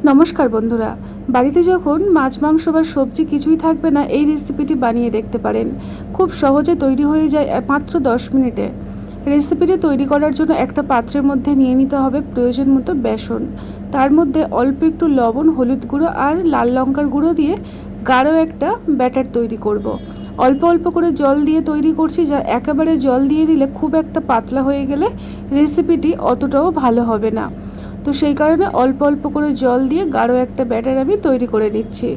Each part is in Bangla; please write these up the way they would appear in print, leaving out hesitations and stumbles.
নমস্কার বন্ধুরা, বাড়িতে যখন মাছ মাংস বা সবজি কিছুই থাকবে না, এই রেসিপিটি বানিয়ে দেখতে পারেন। খুব সহজে তৈরি হয়ে যায় মাত্র 10 মিনিটে। রেসিপিটি তৈরি করার জন্য একটা পাত্রের মধ্যে নিয়ে নিতে হবে প্রয়োজন মতো বেসন। তার মধ্যে অল্প একটু লবণ, হলুদ গুঁড়ো আর লাল লঙ্কার গুঁড়ো দিয়ে গাঢ় একটা ব্যাটার তৈরি করব। অল্প অল্প করে জল দিয়ে তৈরি করছি, যা একেবারে জল দিয়ে দিলে খুব একটা পাতলা হয়ে গেলে রেসিপিটি অতটাও ভালো হবে না। তো সেই কারণে অল্প অল্প করে জল দিয়ে গাঢ় একটা ব্যাটার আমি তৈরি করে নিচ্ছি।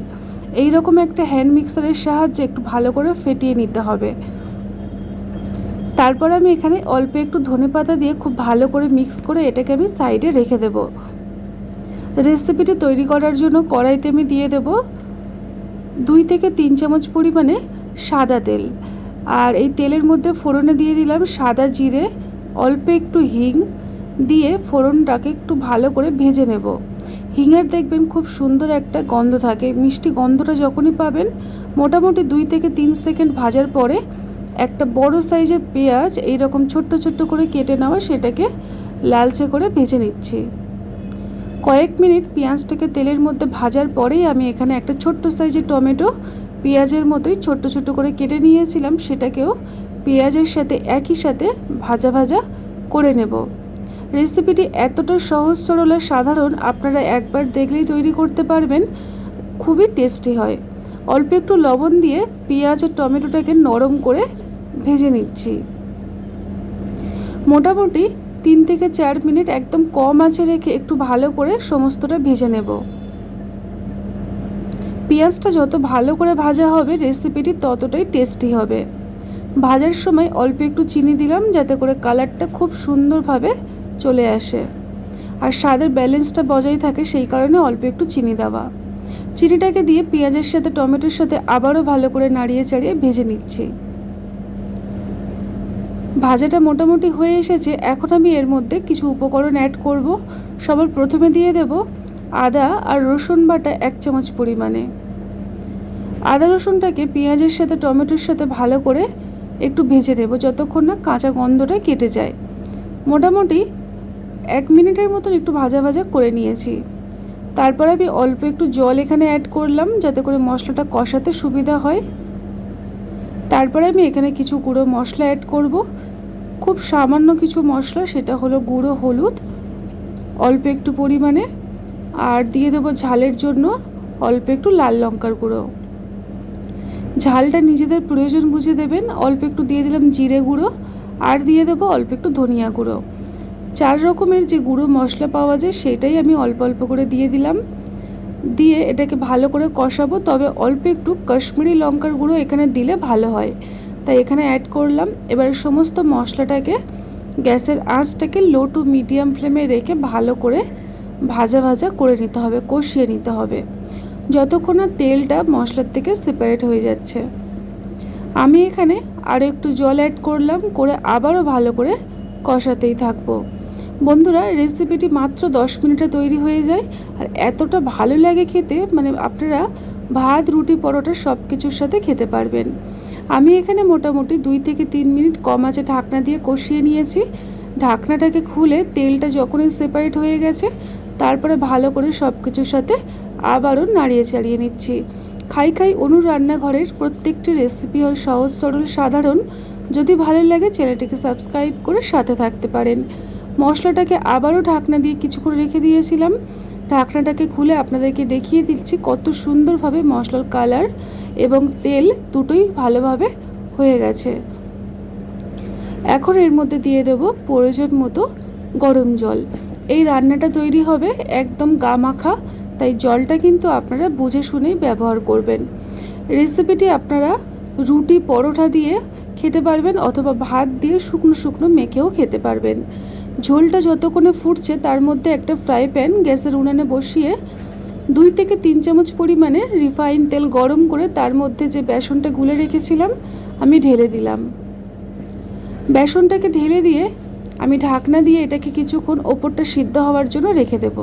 এই রকম একটা হ্যান্ড মিক্সারের সাহায্যে একটু ভালো করে ফেটিয়ে নিতে হবে। তারপর আমি এখানে অল্প একটু ধনেপাতা দিয়ে খুব ভালো করে মিক্স করে এটাকে আমি সাইডে রেখে দেব। রেসিপিটি তৈরি করার জন্য কড়াইতে আমি দিয়ে দেব 2 থেকে 3 চামচ পরিমাণে সাদা তেল। আর এই তেলের মধ্যে ফোড়নে দিয়ে দিলাম সাদা জিরে, অল্প একটু হিং দিয়ে ফোড়নটাকে একটু ভালো করে ভেজে নেব। হিঙের দেখবেন খুব সুন্দর একটা গন্ধ থাকে। মিষ্টি গন্ধটা যখনই পাবেন, মোটামুটি 2 থেকে 3 সেকেন্ড ভাজার পরে একটা বড় সাইজের পেঁয়াজ এইরকম ছোট্ট ছোট্ট করে কেটে নেওয়া, সেটাকে লালচে করে ভেজে নিচ্ছি। কয়েক মিনিট পেঁয়াজটাকে তেলের মধ্যে ভাজার পরেই আমি এখানে একটা ছোট্ট সাইজের টমেটো পেঁয়াজের মতোই ছোট্ট ছোট্ট করে কেটে নিয়েছিলাম, সেটাকেও পেঁয়াজের সাথে একই সাথে ভাজা ভাজা করে নেব। রেসিপিটি এতটা সহজ সরল আর সাধারণ, আপনারা একবার দেখলেই তৈরি করতে পারবেন। খুবই টেস্টি হয়। অল্প একটু লবণ দিয়ে পেঁয়াজ আর টমেটোটাকে নরম করে ভেজে নিচ্ছি। মোটামুটি 3 থেকে 4 মিনিট একদম কম আঁচে রেখে একটু ভালো করে সমস্তটা ভেজে নেব। পেঁয়াজটা যত ভালো করে ভাজা হবে রেসিপিটি ততটাই টেস্টি হবে। ভাজার সময় অল্প একটু চিনি দিলাম, যাতে করে কালারটা খুব সুন্দরভাবে চলে আসে আর স্বাদের ব্যালেন্সটা বজায় থাকে, সেই কারণে অল্প একটু চিনি দেওয়া। চিনিটাকে দিয়ে পেঁয়াজের সাথে টমেটোর সাথে আবারও ভালো করে নাড়িয়ে চাড়িয়ে ভেজে নিচ্ছি। ভাজাটা মোটামুটি হয়ে এসেছে। এখন আমি এর মধ্যে কিছু উপকরণ অ্যাড করব। সবার প্রথমে দিয়ে দেব আদা আর রসুন বাটা 1 চামচ পরিমাণে। আদা রসুনটাকে পেঁয়াজের সাথে টমেটোর সাথে ভালো করে একটু ভেজে নেব, যতক্ষণ না কাঁচা গন্ধটা কেটে যায়। মোটামুটি 1 মিনিটের মতন একটু ভাজা ভাজা করে নিয়েছি। তারপর আমি অল্প একটু জল এখানে অ্যাড করলাম, যাতে করে মশলাটা কষাতে সুবিধা হয়। তারপরে আমি এখানে কিছু গুঁড়ো মশলা অ্যাড করব, খুব সামান্য কিছু মশলা, সেটা হলো গুঁড়ো হলুদ অল্প একটু পরিমাণে, আর দিয়ে দেবো ঝালের জন্য অল্প একটু লাল লঙ্কার গুঁড়ো। ঝালটা নিজেদের প্রয়োজন বুঝে দেবেন। অল্প একটু দিয়ে দিলাম জিরে গুঁড়ো, আর দিয়ে দেবো অল্প একটু ধনিয়া গুঁড়ো। 4 রকমের যে গুঁড়ো মশলা পাওয়া যায় সেটাই আমি অল্প অল্প করে দিয়ে দিলাম। দিয়ে এটাকে ভালো করে কষাবো। তবে অল্প একটু কাশ্মীরি লঙ্কার গুঁড়ো এখানে দিলে ভালো হয়, তাই এখানে অ্যাড করলাম। এবার সমস্ত মশলাটাকে গ্যাসের আঁচটাকে লো টু মিডিয়াম ফ্লেমে রেখে ভালো করে ভাজা ভাজা করে নিতে হবে, কষিয়ে নিতে হবে, যতক্ষণ না তেলটা মশলার থেকে সেপারেট হয়ে যাচ্ছে। আমি এখানে আরও একটু জল অ্যাড করলাম, করে আবারও ভালো করে কষাতেই থাকবো। বন্ধুরা, রেসিপিটি মাত্র 10 মিনিটে তৈরি হয়ে যায় আর এতটা ভালো লাগে খেতে, মানে আপনারা ভাত, রুটি, পরোটা সব কিছুর সাথে খেতে পারবেন। আমি এখানে মোটামুটি 2 থেকে 3 মিনিট কম আঁচে ঢাকনা দিয়ে কষিয়ে নিয়েছি। ঢাকনাটাকে খুলে তেলটা যখনই সেপারেট হয়ে গেছে, তারপরে ভালো করে সব কিছুর সাথে আবারও নাড়িয়ে চাড়িয়ে নিচ্ছি। খাই খাই অনুর রান্নাঘরের প্রত্যেকটি রেসিপি হয় সহজ সরল সাধারণ। যদি ভালো লাগে চ্যানেলটিকে সাবস্ক্রাইব করে সাথে থাকতে পারেন। মশলাটাকে আবারও ঢাকনা দিয়ে কিছুক্ষণ রেখে দিয়েছিলাম। ঢাকনাটাকে খুলে আপনাদেরকে দেখিয়ে দিচ্ছি কত সুন্দরভাবে মশলার কালার এবং তেল দুটোই ভালোভাবে হয়ে গেছে। এখন এর মধ্যে দিয়ে দেব প্রয়োজন মতো গরম জল। এই রান্নাটা তৈরি হবে একদম গা মাখা, তাই জলটা কিন্তু আপনারা বুঝে শুনেই ব্যবহার করবেন। রেসিপিটি আপনারা রুটি, পরোটা দিয়ে খেতে পারবেন অথবা ভাত দিয়ে শুকনো শুকনো মেখেও খেতে পারবেন। ঝোলটা যতক্ষণে ফুটছে তার মধ্যে একটা ফ্রাই প্যান গ্যাসের উনানে বসিয়ে 2 থেকে 3 চামচ পরিমাণে রিফাইন তেল গরম করে তার মধ্যে যে বেসনটা গুলে রেখেছিলাম আমি ঢেলে দিলাম। বেসনটাকে ঢেলে দিয়ে আমি ঢাকনা দিয়ে এটাকে কিছুক্ষণ ওপরটা সিদ্ধ হওয়ার জন্য রেখে দেব।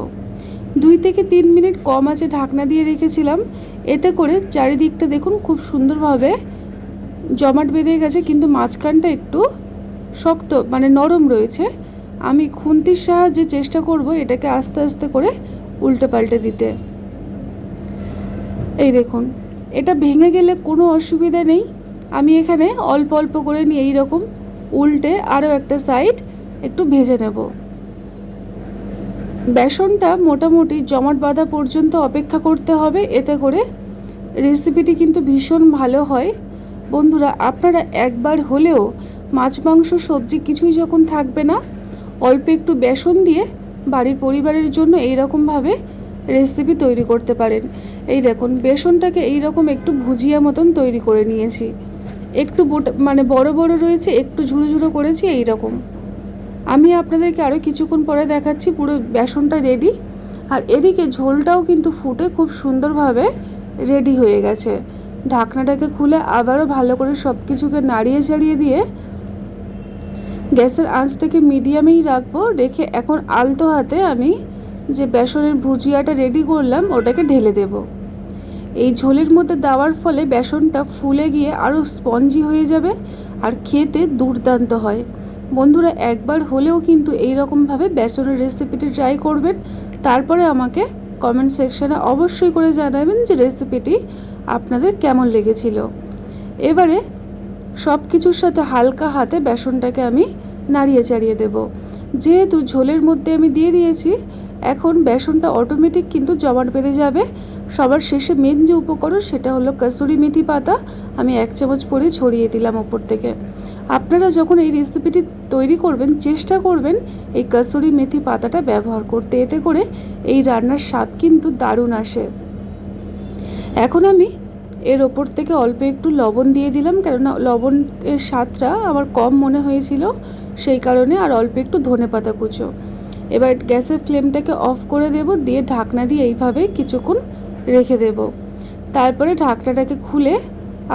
2 থেকে 3 মিনিট কম আঁচে ঢাকনা দিয়ে রেখেছিলাম। এতে করে চারিদিকটা দেখুন খুব সুন্দরভাবে জমাট বেঁধে গেছে, কিন্তু মাঝখানটা একটু শক্ত, মানে নরম রয়েছে। আমি খুন্তির সাহায্যে চেষ্টা করব এটাকে আস্তে আস্তে করে উল্টে পাল্টে দিতে। এই দেখুন, এটা ভেঙে গেলে কোনো অসুবিধা নেই। আমি এখানে অল্প অল্প করে নিয়ে এইরকম উল্টে আরও একটা সাইড একটু ভেজে নেব। বেসনটা মোটামুটি জমাট বাঁধা পর্যন্ত অপেক্ষা করতে হবে, এতে করে রেসিপিটি কিন্তু ভীষণ ভালো হয়। বন্ধুরা, আপনারা একবার হলেও মাছ মাংস সবজি কিছুই যখন থাকবে না, অল্প একটু বেসন দিয়ে বাড়ির পরিবারের জন্য এইরকমভাবে রেসিপি তৈরি করতে পারেন। এই দেখুন, বেসনটাকে এইরকম একটু ভুজিয়া মতন তৈরি করে নিয়েছি। একটু বড় বড় রয়েছে, একটু ঝুড়ো ঝুড়ো করেছি এইরকম। আমি আপনাদেরকে আরও কিছুক্ষণ পরে দেখাচ্ছি পুরো বেসনটা রেডি। আর এদিকে ঝোলটাও কিন্তু ফুটে খুব সুন্দরভাবে রেডি হয়ে গেছে। ঢাকনাটাকে খুলে আবারও ভালো করে সব কিছুকে নাড়িয়ে চাড়িয়ে দিয়ে গ্যাসের আঁচটাকে মিডিয়ামেই রাখবো। রেখে এখন আলতো হাতে আমি যে বেসনের ভুজিয়াটা রেডি করলাম ওটাকে ঢেলে দেব। এই ঝোলের মধ্যে দেওয়ার ফলে বেসনটা ফুলে গিয়ে আরও স্পঞ্জি হয়ে যাবে আর খেতে দুর্দান্ত হয়। বন্ধুরা, একবার হলেও কিন্তু এই রকমভাবে বেসনের রেসিপিটি ট্রাই করবেন। তারপরে আমাকে কমেন্ট সেকশানে অবশ্যই করে জানাবেন যে রেসিপিটি আপনাদের কেমন লেগেছিল। এবারে সব কিছুর সাথে হালকা হাতে বেসনটাকে আমি নাড়িয়ে চাড়িয়ে দেব। যেহেতু ঝোলের মধ্যে আমি দিয়ে দিয়েছি, এখন বেসনটা অটোমেটিক কিন্তু জমাট বেঁধে যাবে। সবার শেষে মেন যে উপকরণ সেটা হলো কসুরি মেথি পাতা। আমি 1 চামচ করে ছড়িয়ে দিলাম ওপর থেকে। আপনারা যখন এই রেসিপিটি তৈরি করবেন, চেষ্টা করবেন এই কসুরি মেথি পাতাটা ব্যবহার করতে, এতে করে এই রান্নার স্বাদ কিন্তু দারুণ আসে। এখন আমি এর ওপর থেকে অল্প একটু লবণ দিয়ে দিলাম, কেননা লবণের স্বাদটা আমার কম মনে হয়েছিল, সেই কারণে। আর অল্প একটু ধনেপাতা কুচো। এবার গ্যাসের ফ্লেমটাকে অফ করে দেব, দিয়ে ঢাকনা দিয়ে এইভাবে কিছুক্ষণ রেখে দেব। তারপরে ঢাকনাটাকে খুলে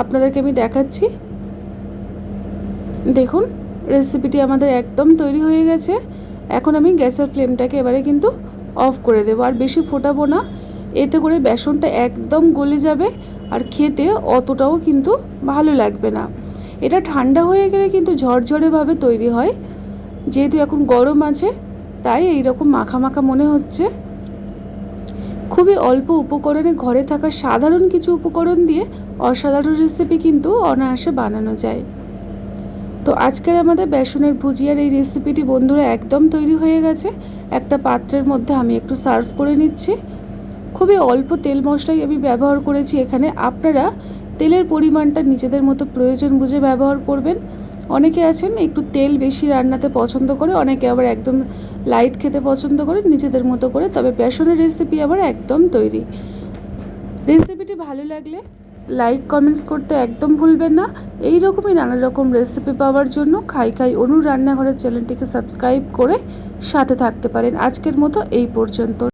আপনাদেরকে আমি দেখাচ্ছি। দেখুন, রেসিপিটি আমাদের একদম তৈরি হয়ে গেছে। এখন আমি গ্যাসের ফ্লেমটাকে এবারে কিন্তু অফ করে দেব। আর বেশি ফোটাবো না, এতে করে বেসনটা একদম গলে যাবে আর খেতে অতটাও কিন্তু ভালো লাগবে না। এটা ঠান্ডা হয়ে গেলে কিন্তু ঝরঝরেভাবে তৈরি হয়। যেহেতু এখন গরম আছে, তাই এইরকম মাখা মাখা মনে হচ্ছে। খুবই অল্প উপকরণে ঘরে থাকা সাধারণ কিছু উপকরণ দিয়ে অসাধারণ রেসিপি কিন্তু অনায়াসে বানানো যায়। তো আজকের আমাদের বেসনের ভুজিয়ার এই রেসিপিটি বন্ধুরা একদম তৈরি হয়ে গেছে। একটা পাত্রের মধ্যে আমি একটু সার্ভ করে নিচ্ছি। খুবই অল্প তেল মশলাই আমি ব্যবহার করেছি এখানে। আপনারা তেলের পরিমাণটা নিজেদের মতো প্রয়োজন বুঝে ব্যবহার করবেন। অনেকে আছেন একটু তেল বেশি রান্নাতে পছন্দ করে, অনেকে আবার একদম লাইট খেতে পছন্দ করে, নিজেদের মতো করে। তবে বেসনের রেসিপি আবার একদম তৈরি। রেসিপিটি ভালো লাগলে লাইক কমেন্টস করতে একদম ভুলবেন না। এই রকমই নানা রকম রেসিপি পাওয়ার জন্য খাই খাই অনুর রান্নাঘরের চ্যানেলটিকে সাবস্ক্রাইব করে সাথে থাকতে পারেন। আজকের মতো এই পর্যন্ত।